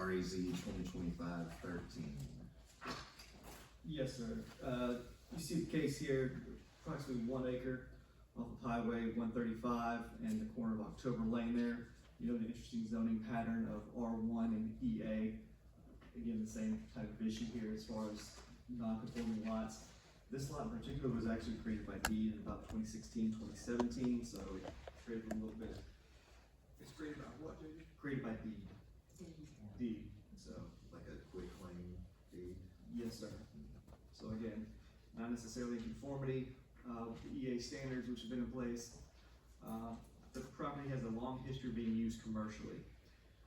REZ 2025-13. Yes, sir. You see the case here, approximately 1 acre off of Highway 135 and the corner of October Lane there. You know, the interesting zoning pattern of R1 and EA. Again, the same type of issue here as far as non-conforming lots. This lot in particular was actually created by deed in about 2016, 2017, so it created a little bit. It's created by what, dude? Created by deed. Deed, so. Like a quick claim deed. Yes, sir. So again, not necessarily in conformity with the EA standards which have been in place. The property has a long history of being used commercially.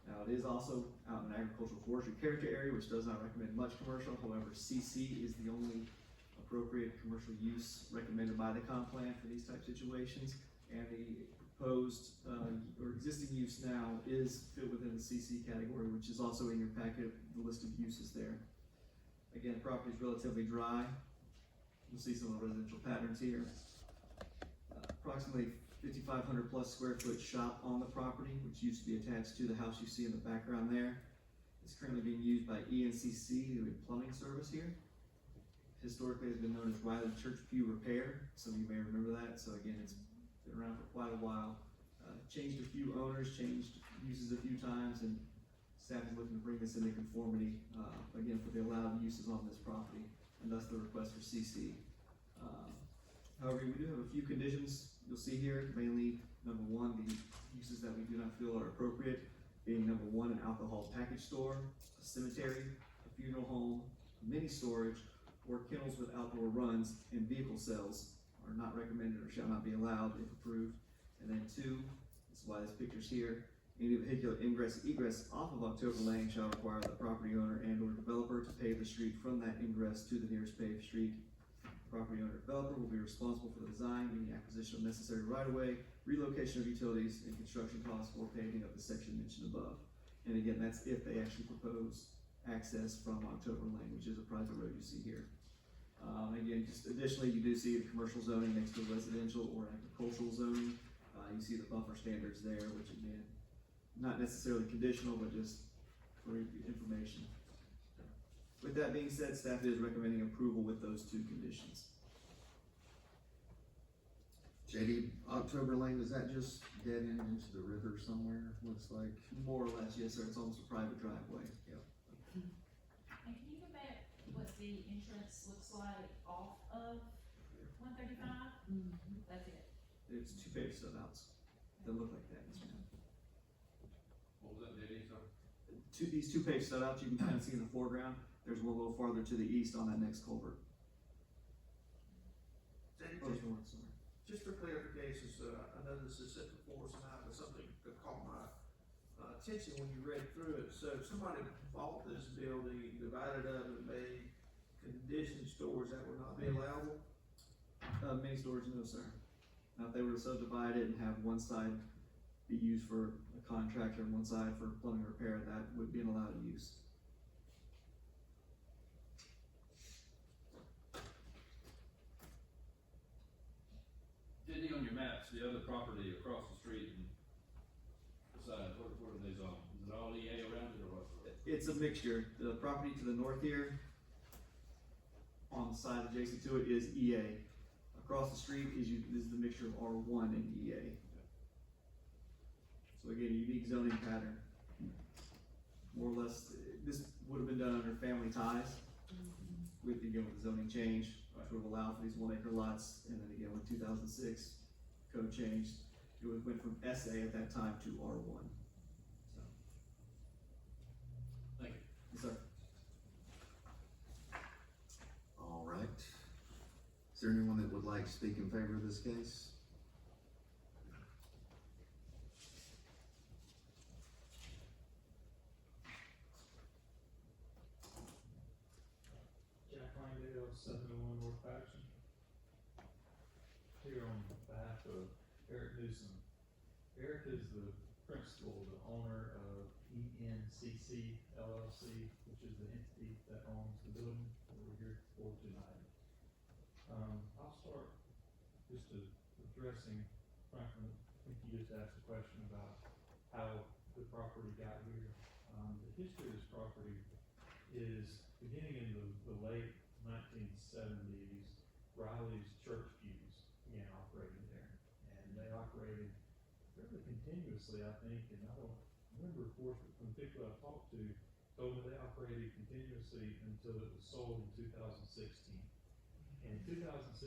Now, it is also out in an agricultural forestry character area, which does not recommend much commercial. However, CC is the only appropriate commercial use recommended by the comp plan for these type situations. And the proposed or existing use now is fit within the CC category, which is also in your packet, the list of uses there. Again, the property is relatively dry. You'll see some of the residential patterns here. Approximately 5,500 plus square foot shop on the property, which used to be attached to the house you see in the background there. It's currently being used by ENCC doing plumbing service here. Historically, it's been known as Riley Church Pew Repair. Some of you may remember that. So again, it's been around for quite a while. Changed a few owners, changed uses a few times, and staff is looking to bring this into conformity, again, for the allowed uses on this property, and thus the request for CC. However, we do have a few conditions you'll see here, mainly number one, the uses that we do not feel are appropriate, being number one, an alcohol package store, a cemetery, a funeral home, mini storage, or kennels with outdoor runs and vehicle sales are not recommended or shall not be allowed if approved. And then two, this is why this picture's here, any vehicular ingress egress off of October Lane shall require the property owner and or developer to pave the street from that ingress to the nearest paved street. Property owner developer will be responsible for the design, any acquisition of necessary right-of-way, relocation of utilities, and construction costs for paving of the section mentioned above. And again, that's if they actually propose access from October Lane, which is a private road you see here. Again, just additionally, you do see the commercial zoning next to residential or agricultural zoning. You see the buffer standards there, which again, not necessarily conditional, but just for information. With that being said, staff is recommending approval with those two conditions. JD, October Lane, is that just dead end into the river somewhere, looks like? More or less, yes, sir. It's almost a private driveway. Yep. And can you go back what the entrance looks like off of 135? That's it. It's two paved stubouts that look like that. Yes, ma'am. What was that, JD, sir? These two paved stubouts you can kind of see in the foreground. There's one a little farther to the east on that next culvert. Or north, sorry. Just for clarification, so I know this is set before us tonight, but something that caught my attention when you read through it. So if somebody bought this building, divided up and made conditioned stores that would not be allowable? Mini storage, no, sir. Now, if they were to subdivide it and have one side be used for a contractor and one side for plumbing repair, that would be an allowed use. JD, on your maps, the other property across the street and beside, what are these on? Is it all EA around it or what? It's a mixture. The property to the north here, on the side adjacent to it, is EA. Across the street is the mixture of R1 and EA. So again, a unique zoning pattern. More or less, this would have been done under family ties with the zoning change, which would have allowed for these 1 acre lots. And then again, with 2006 code changed, it went from SA at that time to R1. So. Thank you. Yes, sir. All right. Is there anyone that would like to speak in favor of this case? Jack Langdale, 701 North Patterson. Here on behalf of Eric Newsom. Eric is the principal, the owner of ENCC LLC, which is the entity that owns the building that we're here for tonight. I'll start just addressing, Franklin, I think you just asked a question about how the property got here. the history of this property is beginning in the late 1970s, Riley's church pews began operating there. And they operated fairly continuously, I think, and I don't remember, of course, but from people I've talked to, told me they operated continuously until it was sold in 2016. And in 2016,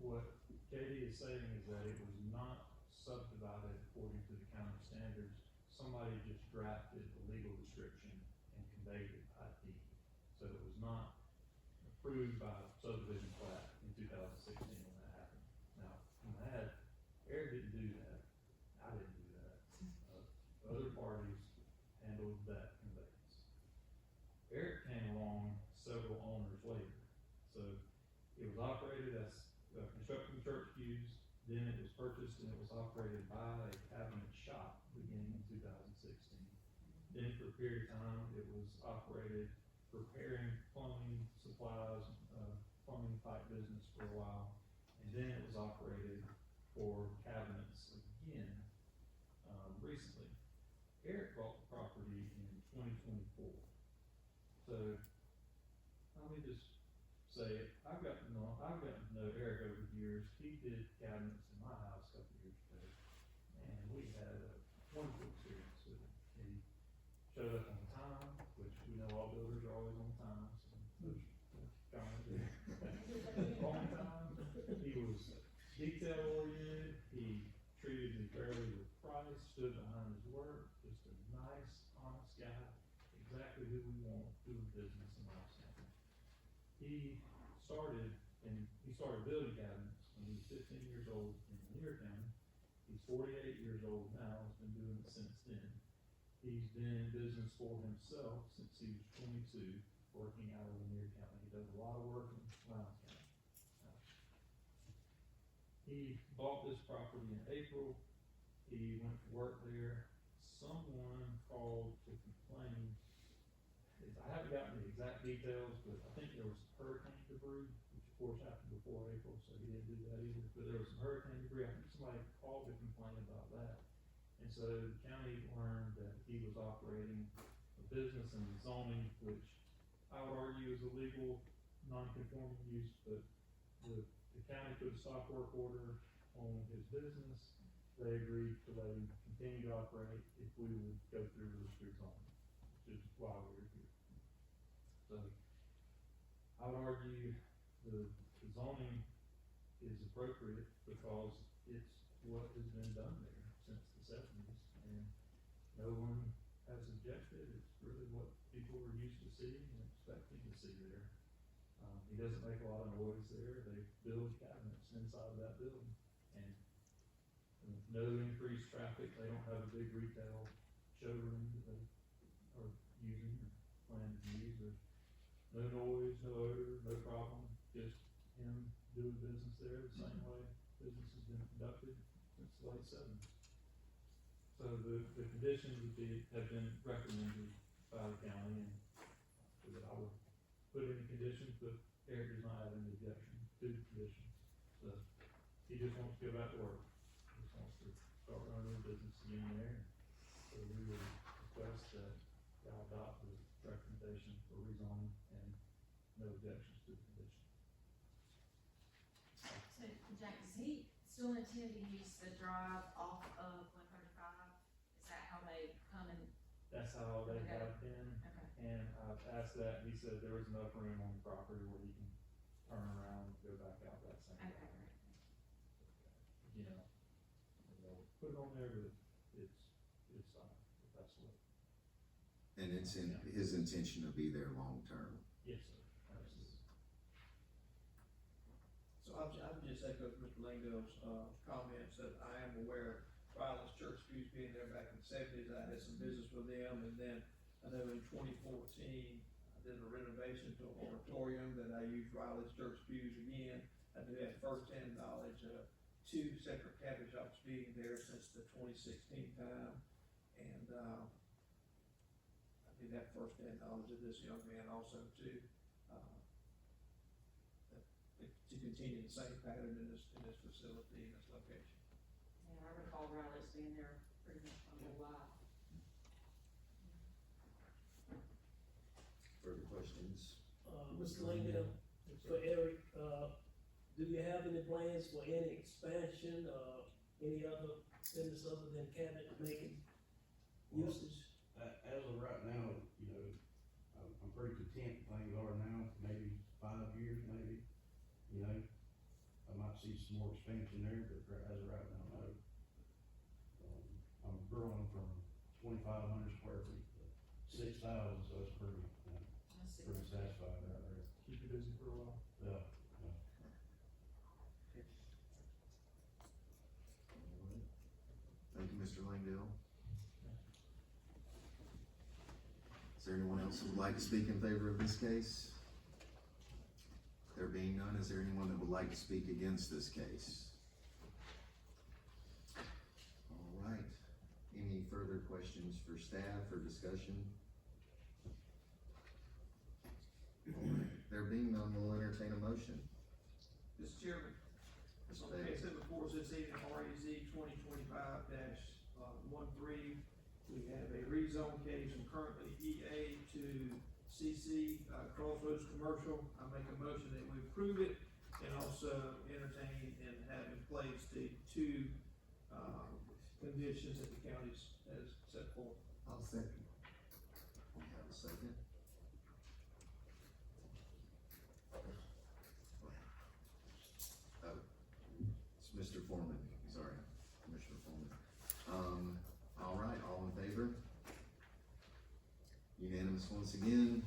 what Katie is saying is that it was not subdivided according to the county standards. Somebody just drafted a legal restriction and conveyed it by deed. So it was not approved by subdivision plat in 2016 when that happened. Now, from that, Eric didn't do that. I didn't do that. Other parties handled that conveyance. Eric came along several owners later. So it was operated as constructing church pews, then it was purchased and it was operated by a cabinet shop beginning in 2016. Then for a period of time, it was operated repairing plumbing supplies, plumbing pipe business for a while. And then it was operated for cabinets again, recently. Eric bought the property in 2024. So, let me just say, I've gotten to know Eric over the years. He did cabinets in my house a couple years ago, and we had a wonderful experience with him. He showed up on time, which we know all builders are always on time, so those comments there. On time, he was detail oriented, he treated me fairly with price, stood behind his work, just a nice, honest guy, exactly who we want doing business in our town. He started building cabinets when he was 15 years old in Lanier County. He's 48 years old now, has been doing it since then. He's been in business for himself since he was 22, working out of Lanier County. He does a lot of work in Lowndes County. He bought this property in April. He went to work there. Someone called to complain. I haven't gotten the exact details, but I think there was hurricane debris, which of course happened before April, so he didn't do that either. But there was some hurricane debris. I think somebody called to complain about that. And so the county learned that he was operating a business in zoning, which I would argue is a legal, non-conforming use, but the county put a stop work order on his business. They agreed to let him continue to operate if we would go through the rezoning, which is why we're here. So I would argue the zoning is appropriate because it's what has been done there since the 70s, and no one has objected. It's really what people are used to seeing and expecting to see there. He doesn't make a lot of noise there. They build cabinets inside of that building, and no increased traffic. They don't have a big retail showroom that they are using or planning to use. There's no noise, no odor, no problem. Just him doing business there the same way business has been conducted since the late 70s. So the conditions have been recommended by the county, and so that I would put in the conditions, but Eric does not have any objection to the conditions. So he just wants to go back to work. He just wants to start running a business again there. So we would request that y'all adopt the recommendation for rezoning and no objections to the condition. So, Jack, does he still intend to use the drive off of 135? Is that how they come and, That's how they Okay. have been, okay, and I've asked that, he said there was enough room on the property where he can turn around and go back out that same okay, way. great. You know, they'll put it on there, but it's fine, if that's what. And it's in his intention to be there long term. Yes, sir, absolutely. So I'll just echo Mr. Langdale's, comments that I am aware of Riley's Church Pews being there back in the 70s. I had some business with them, and then I know in 2014, I did a renovation to an auditorium that I used Riley's Church Pews again. I do have first-hand knowledge of 2 separate cabinet shops being there since the 2016 time, and, I did have first-hand knowledge of this young man also too. To continue the same pattern in this facility, in this location. Yeah, I recall Riley's being there pretty much my whole life. Mr. Langdale, for Eric, do you have any plans for any expansion, any other business other than cabinet making usage? As of right now, you know, I'm pretty content with things are now, maybe 5 years, maybe, you know. I might see some more expansion there, but as of right now, no. I'm growing from 2,500 square feet to 6,000, so it's pretty, you know, pretty satisfied right there. Keep you busy for a while. Yeah. Thank you, Mr. Langdale. Is there anyone else who would like to speak in favor of this case? There being none, is there anyone that would like to speak against this case? All right, any further questions for staff or discussion? All right, there being none, we'll entertain a motion. Mr. Chairman, Mr. okay, Davis. so before us this evening, REZ-2025-13, we have a rezone case from currently EA to CC, Crossroads Commercial. I make a motion that we approve it and also entertain and have in place the two, conditions that the county has set forth. I'll second. We have a second. Oh, it's Mr. Foreman, sorry, Commissioner Foreman. All right, all in favor? Unanimous once again.